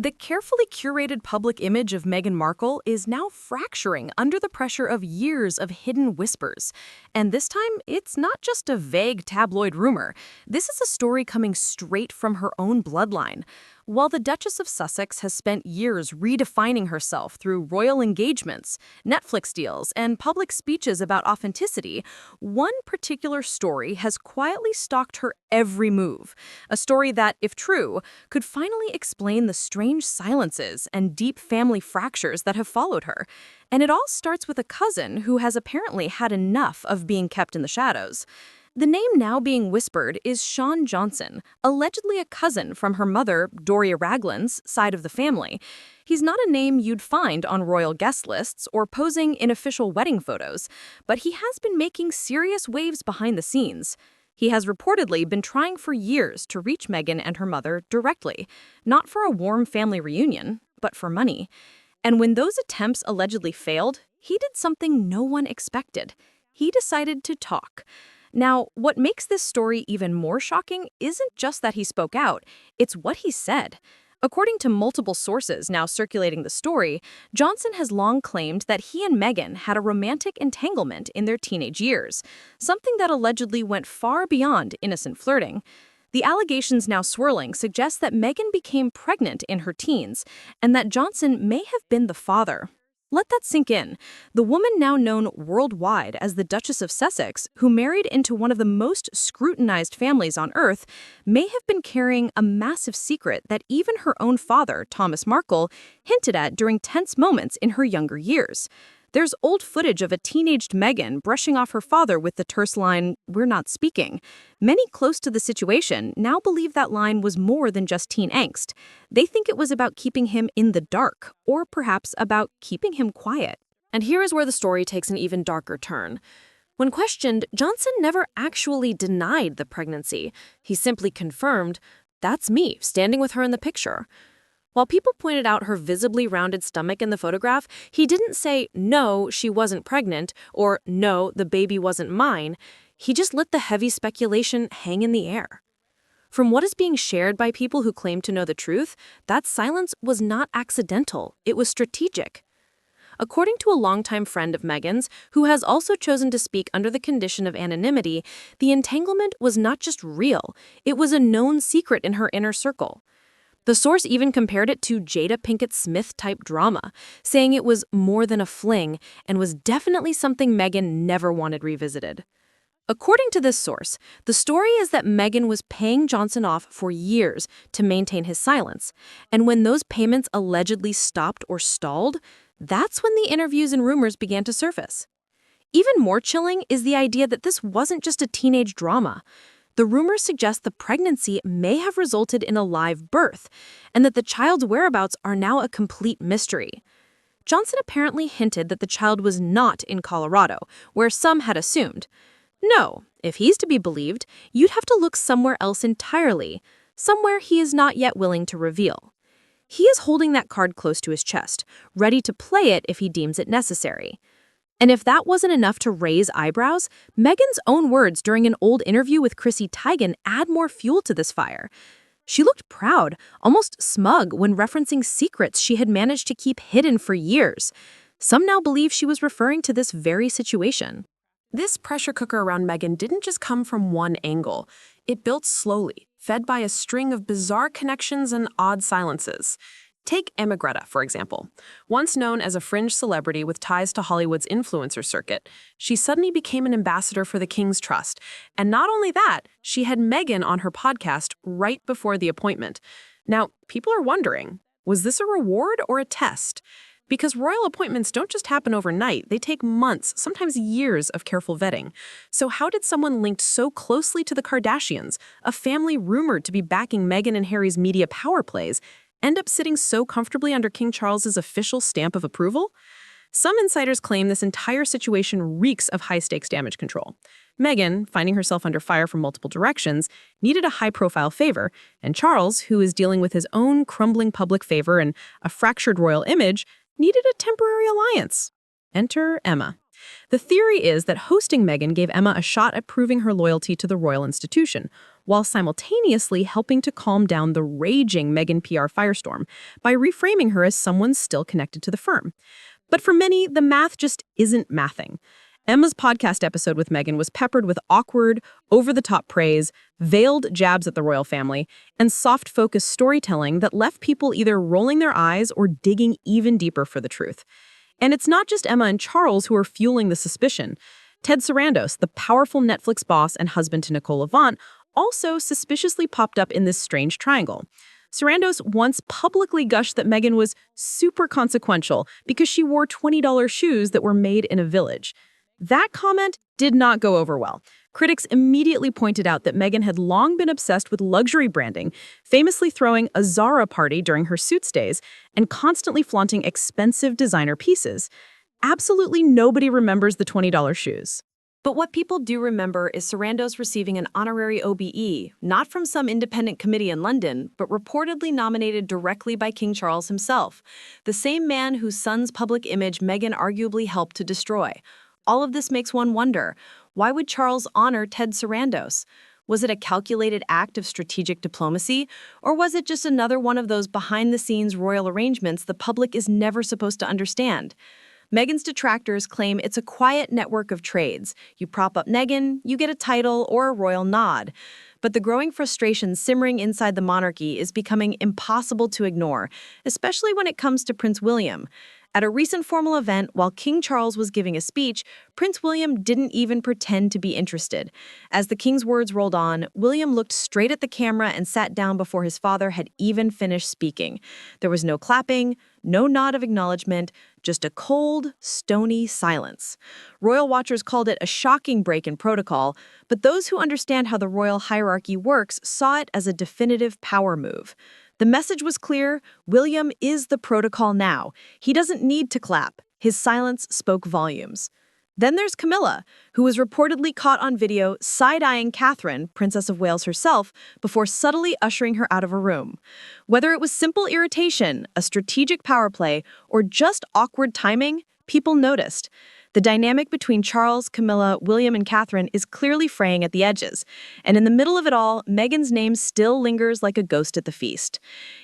The carefully curated public image of Meghan Markle is now fracturing under the pressure of years of hidden whispers. And this time, it's not just a vague tabloid rumor. This is a story coming straight from her own bloodline. While the Duchess of Sussex has spent years redefining herself through royal engagements, Netflix deals, and public speeches about authenticity, one particular story has quietly stalked her every move. A story that, if true, could finally explain the strange silences and deep family fractures that have followed her. And it all starts with a cousin who has apparently had enough of being kept in the shadows. The name now being whispered is Shaun Johnson, allegedly a cousin from her mother, Doria Ragland's, side of the family. He's not a name you'd find on royal guest lists or posing in official wedding photos, but he has been making serious waves behind the scenes. He has reportedly been trying for years to reach Meghan and her mother directly, not for a warm family reunion, but for money. And when those attempts allegedly failed, he did something no one expected. He decided to talk. Now, what makes this story even more shocking isn't just that he spoke out, it's what he said. According to multiple sources now circulating the story, Johnson has long claimed that he and Meghan had a romantic entanglement in their teenage years, something that allegedly went far beyond innocent flirting. The allegations now swirling suggest that Meghan became pregnant in her teens, and that Johnson may have been the father. Let that sink in. The woman now known worldwide as the Duchess of Sussex, who married into one of the most scrutinized families on earth, may have been carrying a massive secret that even her own father, Thomas Markle, hinted at during tense moments in her younger years. There's old footage of a teenaged Meghan brushing off her father with the terse line, "We're not speaking." Many close to the situation now believe that line was more than just teen angst. They think it was about keeping him in the dark, or perhaps about keeping him quiet. And here is where the story takes an even darker turn. When questioned, Johnson never actually denied the pregnancy. He simply confirmed, "That's me, standing with her in the picture." While people pointed out her visibly rounded stomach in the photograph, he didn't say, "No, she wasn't pregnant," or "No, the baby wasn't mine." He just let the heavy speculation hang in the air. From what is being shared by people who claim to know the truth, that silence was not accidental, it was strategic. According to a longtime friend of Meghan's, who has also chosen to speak under the condition of anonymity, the entanglement was not just real, it was a known secret in her inner circle. The source even compared it to Jada Pinkett Smith-type drama, saying it was more than a fling and was definitely something Meghan never wanted revisited. According to this source, the story is that Meghan was paying Johnson off for years to maintain his silence, and when those payments allegedly stopped or stalled, that's when the interviews and rumors began to surface. Even more chilling is the idea that this wasn't just a teenage drama. The rumors suggest the pregnancy may have resulted in a live birth, and that the child's whereabouts are now a complete mystery. Johnson apparently hinted that the child was not in Colorado, where some had assumed. No, if he's to be believed, you'd have to look somewhere else entirely, somewhere he is not yet willing to reveal. He is holding that card close to his chest, ready to play it if he deems it necessary. And if that wasn't enough to raise eyebrows, Meghan's own words during an old interview with Chrissy Teigen add more fuel to this fire. She looked proud, almost smug, when referencing secrets she had managed to keep hidden for years. Some now believe she was referring to this very situation. This pressure cooker around Meghan didn't just come from one angle. It built slowly, fed by a string of bizarre connections and odd silences. Take Emma Greta, for example. Once known as a fringe celebrity with ties to Hollywood's influencer circuit, she suddenly became an ambassador for the King's Trust. And not only that, she had Meghan on her podcast right before the appointment. Now, people are wondering, was this a reward or a test? Because royal appointments don't just happen overnight, they take months, sometimes years of careful vetting. So how did someone linked so closely to the Kardashians, a family rumored to be backing Meghan and Harry's media power plays, end up sitting so comfortably under King Charles's official stamp of approval? Some insiders claim this entire situation reeks of high-stakes damage control. Meghan, finding herself under fire from multiple directions, needed a high-profile favor, and Charles, who is dealing with his own crumbling public favor and a fractured royal image, needed a temporary alliance. Enter Emma. The theory is that hosting Meghan gave Emma a shot at proving her loyalty to the royal institution, while simultaneously helping to calm down the raging Meghan PR firestorm by reframing her as someone still connected to the firm. But for many, the math just isn't mathing. Emma's podcast episode with Meghan was peppered with awkward, over-the-top praise, veiled jabs at the royal family, and soft-focused storytelling that left people either rolling their eyes or digging even deeper for the truth. And it's not just Emma and Charles who are fueling the suspicion. Ted Sarandos, the powerful Netflix boss and husband to Nicole Levant, also suspiciously popped up in this strange triangle. Sarandos once publicly gushed that Meghan was super consequential because she wore $20 shoes that were made in a village. That comment did not go over well. Critics immediately pointed out that Meghan had long been obsessed with luxury branding, famously throwing a Zara party during her Suits days and constantly flaunting expensive designer pieces. Absolutely nobody remembers the $20 shoes. But what people do remember is Sarandos receiving an honorary OBE, not from some independent committee in London, but reportedly nominated directly by King Charles himself, the same man whose son's public image Meghan arguably helped to destroy. All of this makes one wonder, why would Charles honor Ted Sarandos? Was it a calculated act of strategic diplomacy, or was it just another one of those behind-the-scenes royal arrangements the public is never supposed to understand? Meghan's detractors claim it's a quiet network of trades. You prop up Meghan, you get a title or a royal nod. But the growing frustration simmering inside the monarchy is becoming impossible to ignore, especially when it comes to Prince William. At a recent formal event, while King Charles was giving a speech, Prince William didn't even pretend to be interested. As the king's words rolled on, William looked straight at the camera and sat down before his father had even finished speaking. There was no clapping, no nod of acknowledgement, just a cold, stony silence. Royal watchers called it a shocking break in protocol, but those who understand how the royal hierarchy works saw it as a definitive power move. The message was clear: William is the protocol now. He doesn't need to clap. His silence spoke volumes. Then there's Camilla, who was reportedly caught on video side-eyeing Catherine, Princess of Wales herself, before subtly ushering her out of a room. Whether it was simple irritation, a strategic power play, or just awkward timing, people noticed. The dynamic between Charles, Camilla, William, and Catherine is clearly fraying at the edges. And in the middle of it all, Meghan's name still lingers like a ghost at the feast.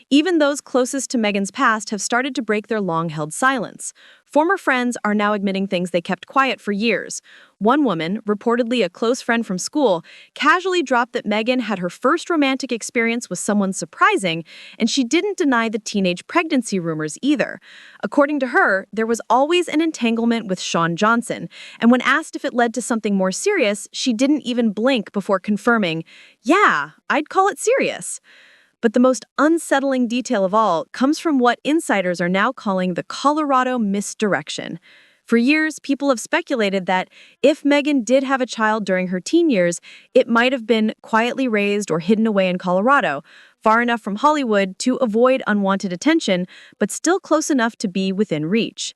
Even those closest to Meghan's past have started to break their long-held silence. Former friends are now admitting things they kept quiet for years. One woman, reportedly a close friend from school, casually dropped that Meghan had her first romantic experience with someone surprising, and she didn't deny the teenage pregnancy rumors either. According to her, there was always an entanglement with Shaun Johnson, and when asked if it led to something more serious, she didn't even blink before confirming, "Yeah, I'd call it serious." But the most unsettling detail of all comes from what insiders are now calling the Colorado misdirection. For years, people have speculated that if Meghan did have a child during her teen years, it might have been quietly raised or hidden away in Colorado, far enough from Hollywood to avoid unwanted attention, but still close enough to be within reach.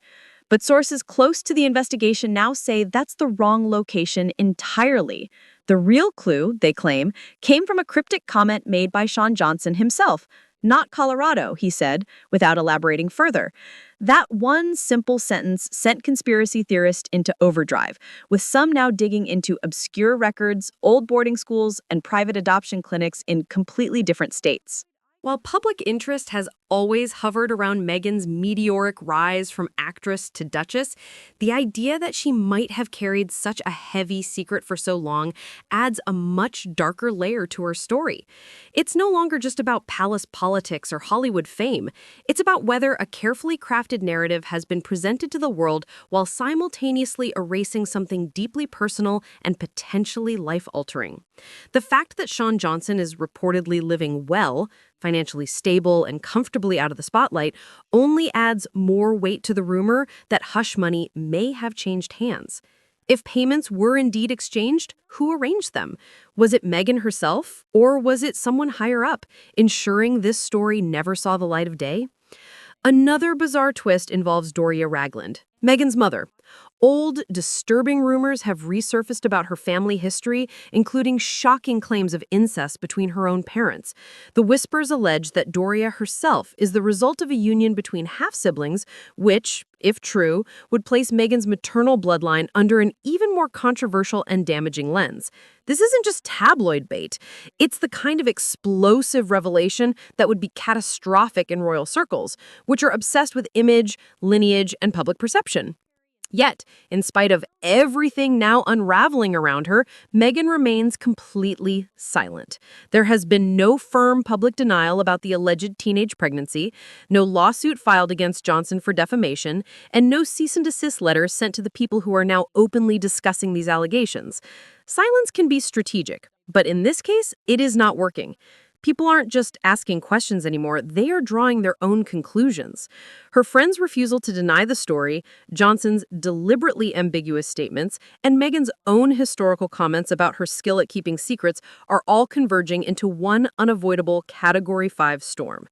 But sources close to the investigation now say that's the wrong location entirely. The real clue, they claim, came from a cryptic comment made by Shaun Johnson himself. "Not Colorado," he said, without elaborating further. That one simple sentence sent conspiracy theorists into overdrive, with some now digging into obscure records, old boarding schools, and private adoption clinics in completely different states. While public interest has always hovered around Meghan's meteoric rise from actress to Duchess, the idea that she might have carried such a heavy secret for so long adds a much darker layer to her story. It's no longer just about palace politics or Hollywood fame. It's about whether a carefully crafted narrative has been presented to the world while simultaneously erasing something deeply personal and potentially life-altering. The fact that Shaun Johnson is reportedly living well, financially stable, and comfortably out of the spotlight only adds more weight to the rumor that hush money may have changed hands. If payments were indeed exchanged, who arranged them? Was it Meghan herself, or was it someone higher up, ensuring this story never saw the light of day? Another bizarre twist involves Doria Ragland, Meghan's mother. Old, disturbing rumors have resurfaced about her family history, including shocking claims of incest between her own parents. The whispers allege that Doria herself is the result of a union between half-siblings, which, if true, would place Meghan's maternal bloodline under an even more controversial and damaging lens. This isn't just tabloid bait. It's the kind of explosive revelation that would be catastrophic in royal circles, which are obsessed with image, lineage, and public perception. Yet, in spite of everything now unraveling around her, Meghan remains completely silent. There has been no firm public denial about the alleged teenage pregnancy, no lawsuit filed against Johnson for defamation, and no cease and desist letters sent to the people who are now openly discussing these allegations. Silence can be strategic, but in this case, it is not working. People aren't just asking questions anymore, they are drawing their own conclusions. Her friend's refusal to deny the story, Johnson's deliberately ambiguous statements, and Meghan's own historical comments about her skill at keeping secrets are all converging into one unavoidable Category 5 storm.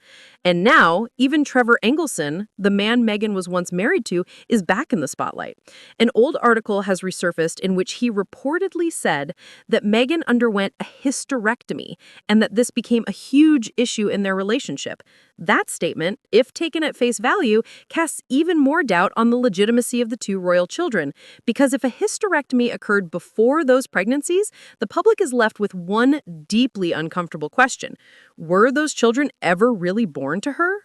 And now, even Trevor Engelson, the man Meghan was once married to, is back in the spotlight. An old article has resurfaced in which he reportedly said that Meghan underwent a hysterectomy and that this became a huge issue in their relationship. That statement, if taken at face value, casts even more doubt on the legitimacy of the two royal children, because if a hysterectomy occurred before those pregnancies, the public is left with one deeply uncomfortable question. Were those children ever really born to her?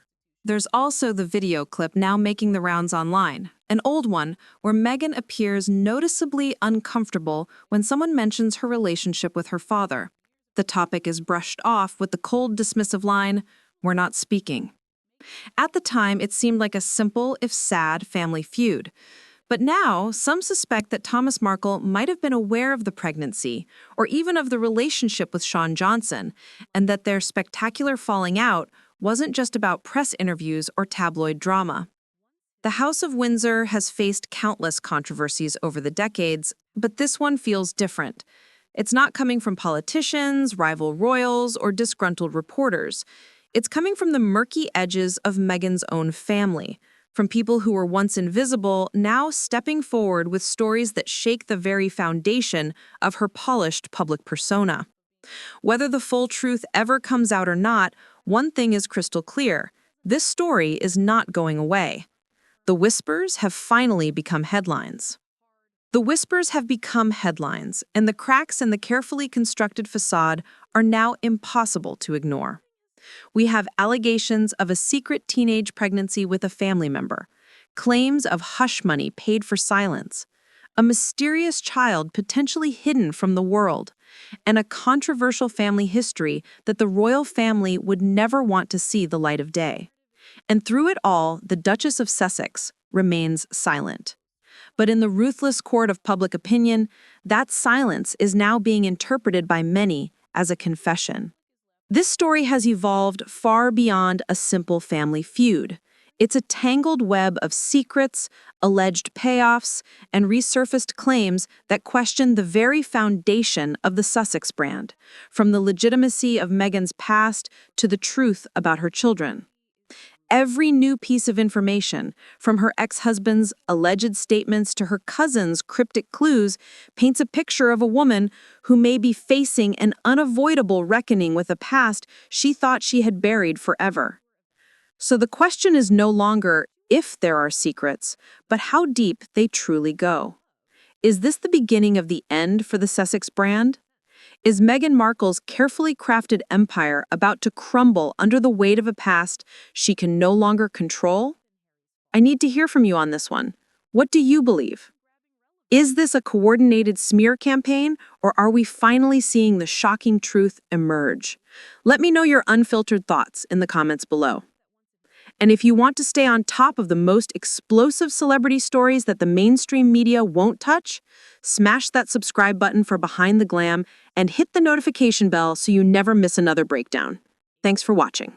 There's also the video clip now making the rounds online, an old one where Meghan appears noticeably uncomfortable when someone mentions her relationship with her father. The topic is brushed off with the cold, dismissive line, "We're not speaking." At the time, it seemed like a simple, if sad, family feud. But now, some suspect that Thomas Markle might have been aware of the pregnancy, or even of the relationship with Shaun Johnson, and that their spectacular falling out wasn't just about press interviews or tabloid drama. The House of Windsor has faced countless controversies over the decades, but this one feels different. It's not coming from politicians, rival royals, or disgruntled reporters. It's coming from the murky edges of Meghan's own family, from people who were once invisible, now stepping forward with stories that shake the very foundation of her polished public persona. Whether the full truth ever comes out or not, one thing is crystal clear: this story is not going away. The whispers have finally become headlines. The whispers have become headlines, and the cracks in the carefully constructed facade are now impossible to ignore. We have allegations of a secret teenage pregnancy with a family member, claims of hush money paid for silence, a mysterious child potentially hidden from the world, and a controversial family history that the royal family would never want to see the light of day. And through it all, the Duchess of Sussex remains silent. But in the ruthless court of public opinion, that silence is now being interpreted by many as a confession. This story has evolved far beyond a simple family feud. It's a tangled web of secrets, alleged payoffs, and resurfaced claims that question the very foundation of the Sussex brand, from the legitimacy of Meghan's past to the truth about her children. Every new piece of information, from her ex-husband's alleged statements to her cousin's cryptic clues, paints a picture of a woman who may be facing an unavoidable reckoning with a past she thought she had buried forever. So the question is no longer if there are secrets, but how deep they truly go. Is this the beginning of the end for the Sussex brand? Is Meghan Markle's carefully crafted empire about to crumble under the weight of a past she can no longer control? I need to hear from you on this one. What do you believe? Is this a coordinated smear campaign, or are we finally seeing the shocking truth emerge? Let me know your unfiltered thoughts in the comments below. And if you want to stay on top of the most explosive celebrity stories that the mainstream media won't touch, smash that subscribe button for Behind the Glam and hit the notification bell so you never miss another breakdown. Thanks for watching.